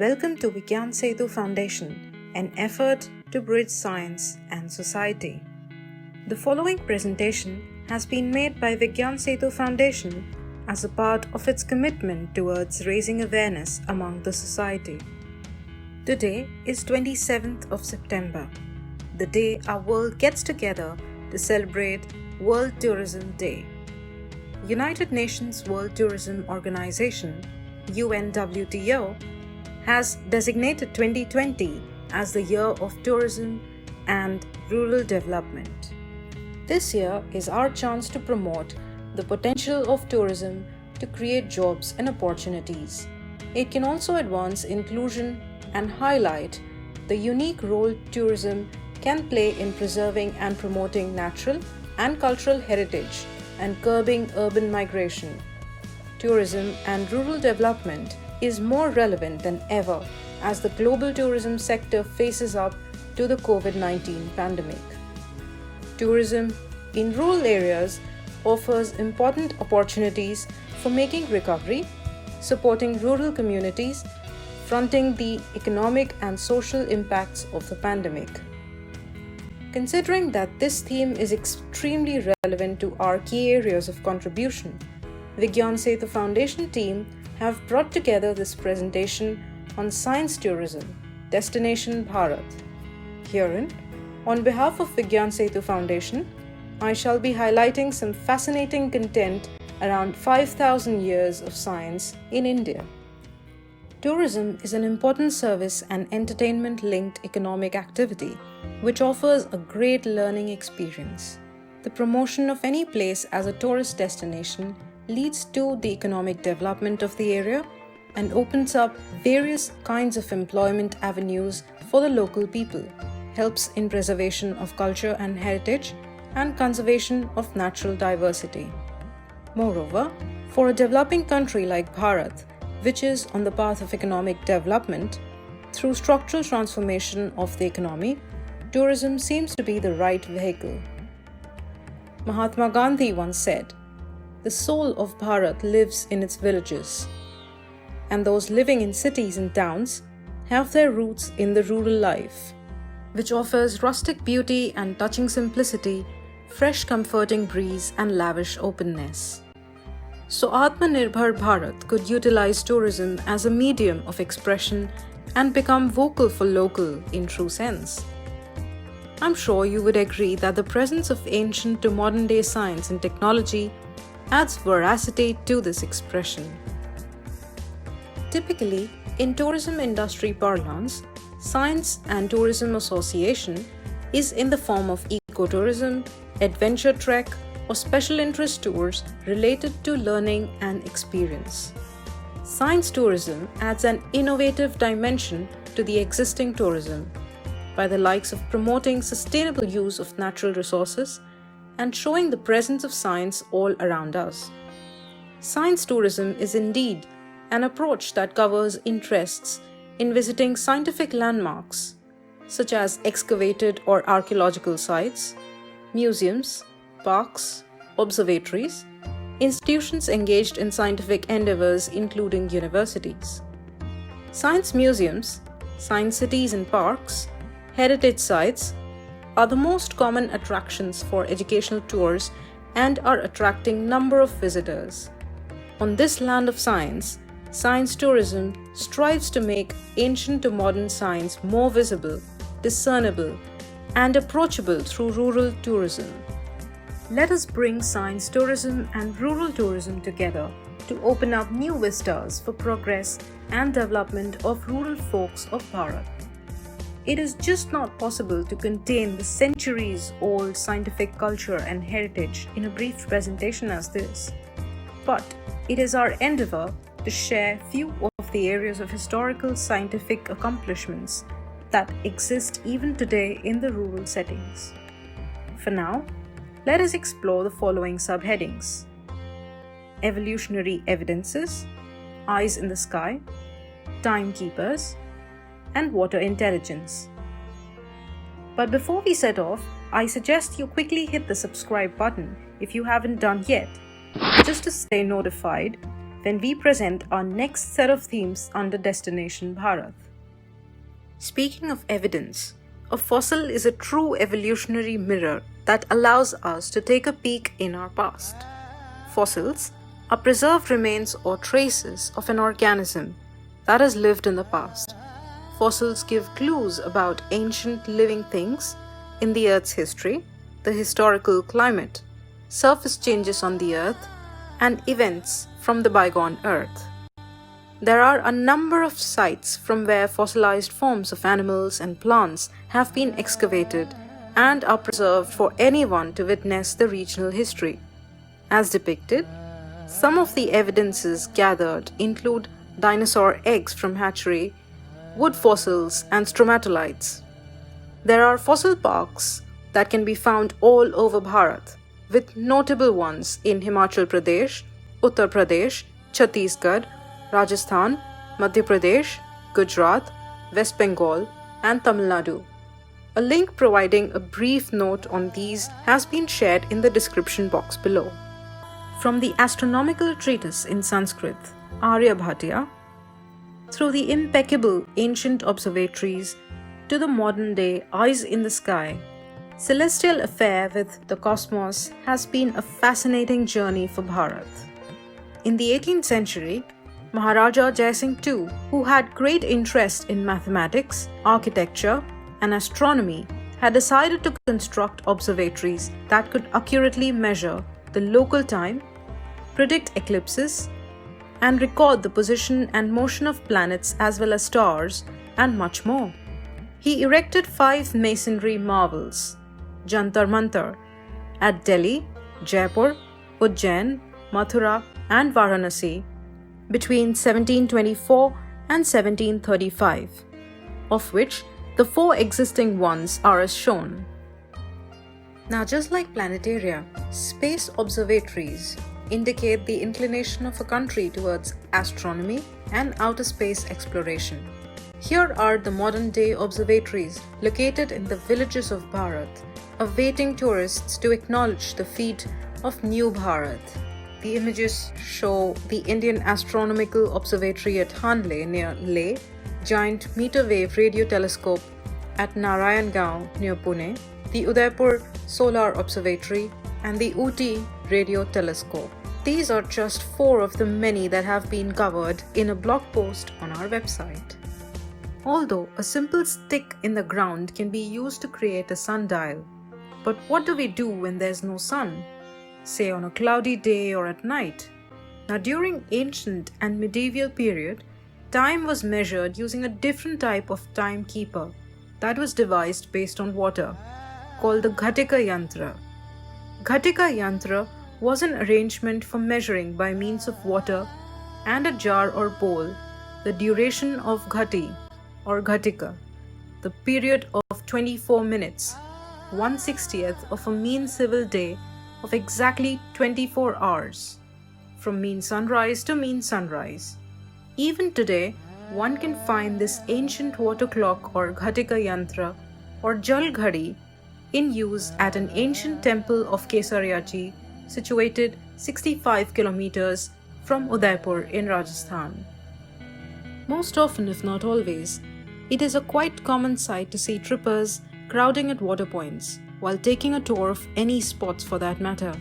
Welcome to Vigyan Setu Foundation, an effort to bridge science and society. The following presentation has been made by Vigyan Setu Foundation as a part of its commitment towards raising awareness among the society. Today is 27th of September, the day our world gets together to celebrate World Tourism Day. United Nations World Tourism Organization, UNWTO, has designated 2020 as the year of tourism and rural development. This year is our chance to promote the potential of tourism to create jobs and opportunities. It can also advance inclusion and highlight the unique role tourism can play in preserving and promoting natural and cultural heritage and curbing urban migration. Tourism and rural development is more relevant than ever as the global tourism sector faces up to the COVID-19 pandemic. Tourism in rural areas offers important opportunities for making recovery, supporting rural communities, fronting the economic and social impacts of the pandemic. Considering that this theme is extremely relevant to our key areas of contribution, Vigyan Setu Foundation Team have brought together this presentation on Science Tourism, Destination Bharat. Herein, on behalf of Vigyan Setu Foundation, I shall be highlighting some fascinating content around 5,000 years of science in India. Tourism is an important service and entertainment-linked economic activity which offers a great learning experience. The promotion of any place as a tourist destination leads to the economic development of the area and opens up various kinds of employment avenues for the local people, helps in preservation of culture and heritage, and conservation of natural diversity. Moreover, for a developing country like Bharat, which is on the path of economic development, through structural transformation of the economy, tourism seems to be the right vehicle. Mahatma Gandhi once said, "The soul of Bharat lives in its villages," and those living in cities and towns have their roots in the rural life, which offers rustic beauty and touching simplicity, fresh comforting breeze and lavish openness. So Atmanirbhar Bharat could utilize tourism as a medium of expression and become vocal for local in true sense. I'm sure you would agree that the presence of ancient to modern day science and technology adds veracity to this expression. Typically, in tourism industry parlance, Science and Tourism Association is in the form of ecotourism, adventure trek, or special interest tours related to learning and experience. Science tourism adds an innovative dimension to the existing tourism by the likes of promoting sustainable use of natural resources and showing the presence of science all around us. Science tourism is indeed an approach that covers interests in visiting scientific landmarks, such as excavated or archaeological sites, museums, parks, observatories, institutions engaged in scientific endeavors including universities. Science museums, science cities and parks, heritage sites are the most common attractions for educational tours and are attracting number of visitors. On this land of science, science tourism strives to make ancient to modern science more visible, discernible, and approachable through rural tourism. Let us bring science tourism and rural tourism together to open up new vistas for progress and development of rural folks of Bharat. It is just not possible to contain the centuries-old scientific culture and heritage in a brief presentation as this. But it is our endeavor to share few of the areas of historical scientific accomplishments that exist even today in the rural settings. For now, let us explore the following subheadings: Evolutionary Evidences, Eyes in the Sky, Timekeepers, and Water Intelligence. But before we set off, I suggest you quickly hit the subscribe button if you haven't done yet, just to stay notified when we present our next set of themes under Destination Bharat. Speaking of evidence, a fossil is a true evolutionary mirror that allows us to take a peek in our past. Fossils are preserved remains or traces of an organism that has lived in the past. Fossils give clues about ancient living things in the Earth's history, the historical climate, surface changes on the Earth, and events from the bygone Earth. There are a number of sites from where fossilized forms of animals and plants have been excavated and are preserved for anyone to witness the regional history. As depicted, some of the evidences gathered include dinosaur eggs from hatchery, wood fossils, and stromatolites. There are fossil parks that can be found all over Bharat, with notable ones in Himachal Pradesh, Uttar Pradesh, Chhattisgarh, Rajasthan, Madhya Pradesh, Gujarat, West Bengal, and Tamil Nadu. A link providing a brief note on these has been shared in the description box below. From the astronomical treatise in Sanskrit, Aryabhatiya, through the impeccable ancient observatories to the modern-day eyes in the sky, celestial affair with the cosmos has been a fascinating journey for Bharat. In the 18th century, Maharaja Jai Singh II, who had great interest in mathematics, architecture, and astronomy, had decided to construct observatories that could accurately measure the local time, predict eclipses, and record the position and motion of planets as well as stars, and much more. He erected 5 masonry marvels, Jantar Mantar, at Delhi, Jaipur, Ujjain, Mathura, and Varanasi between 1724 and 1735, of which the 4 existing ones are as shown. Now, just like planetaria, space observatories indicate the inclination of a country towards astronomy and outer space exploration. Here are the modern-day observatories located in the villages of Bharat, awaiting tourists to acknowledge the feat of New Bharat. The images show the Indian Astronomical Observatory at Hanle near Leh, giant meter-wave radio telescope at Narayangaon near Pune, the Udaipur Solar Observatory, and the Ooty Radio Telescope. These are just 4 of the many that have been covered in a blog post on our website. Although a simple stick in the ground can be used to create a sundial, but what do we do when there's no sun? Say on a cloudy day or at night? Now, during ancient and medieval period, time was measured using a different type of timekeeper that was devised based on water, called the Ghatika Yantra. Ghatika Yantra was an arrangement for measuring by means of water and a jar or bowl the duration of Ghati or Ghatika, the period of 24 minutes, 1/60th of a mean civil day of exactly 24 hours, from mean sunrise to mean sunrise. Even today, one can find this ancient water clock or Ghatika Yantra or Jal Ghadi in use at an ancient temple of Kesariyachi situated 65 kilometers from Udaipur in Rajasthan. Most often, if not always, it is a quite common sight to see trippers crowding at water points while taking a tour of any spots for that matter.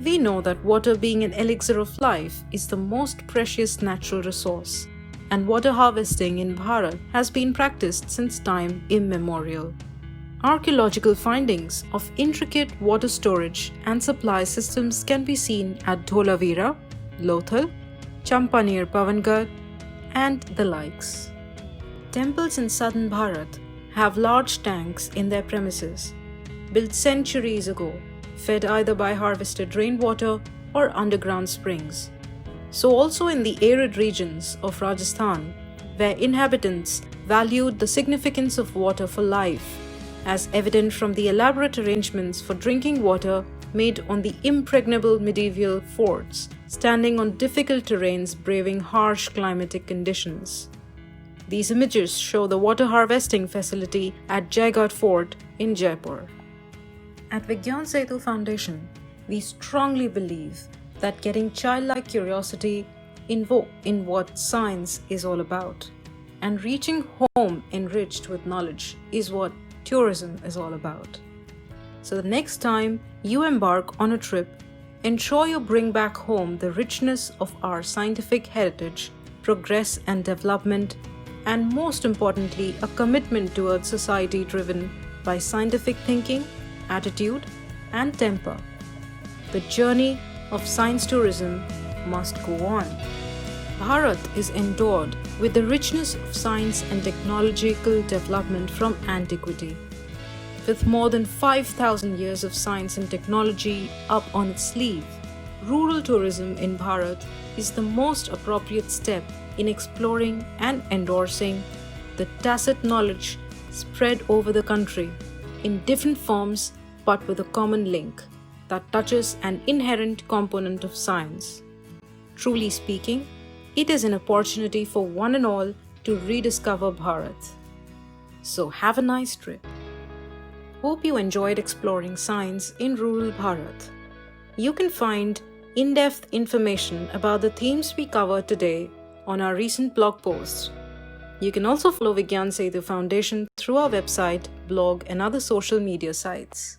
We know that water, being an elixir of life, is the most precious natural resource, and water harvesting in Bharat has been practiced since time immemorial. Archaeological findings of intricate water storage and supply systems can be seen at Dholavira, Lothal, Champa near Pavangarh, and the likes. Temples in southern Bharat have large tanks in their premises, built centuries ago, fed either by harvested rainwater or underground springs. So also in the arid regions of Rajasthan, where inhabitants valued the significance of water for life, as evident from the elaborate arrangements for drinking water made on the impregnable medieval forts, standing on difficult terrains braving harsh climatic conditions. These images show the water harvesting facility at Jaigarh Fort in Jaipur. At Vigyan Setu Foundation, we strongly believe that getting childlike curiosity in what science is all about. And reaching home enriched with knowledge is what tourism is all about. So the next time you embark on a trip, ensure you bring back home the richness of our scientific heritage, progress and development, and most importantly, a commitment towards society driven by scientific thinking, attitude, and temper. The journey of science tourism must go on. Bharat is endowed with the richness of science and technological development from antiquity. With more than 5,000 years of science and technology up on its sleeve, rural tourism in Bharat is the most appropriate step in exploring and endorsing the tacit knowledge spread over the country in different forms but with a common link that touches an inherent component of science. Truly speaking, it is an opportunity for one and all to rediscover Bharat. So have a nice trip. Hope you enjoyed exploring science in rural Bharat. You can find in-depth information about the themes we covered today on our recent blog post. You can also follow Vigyan Setu Foundation through our website, blog, and other social media sites.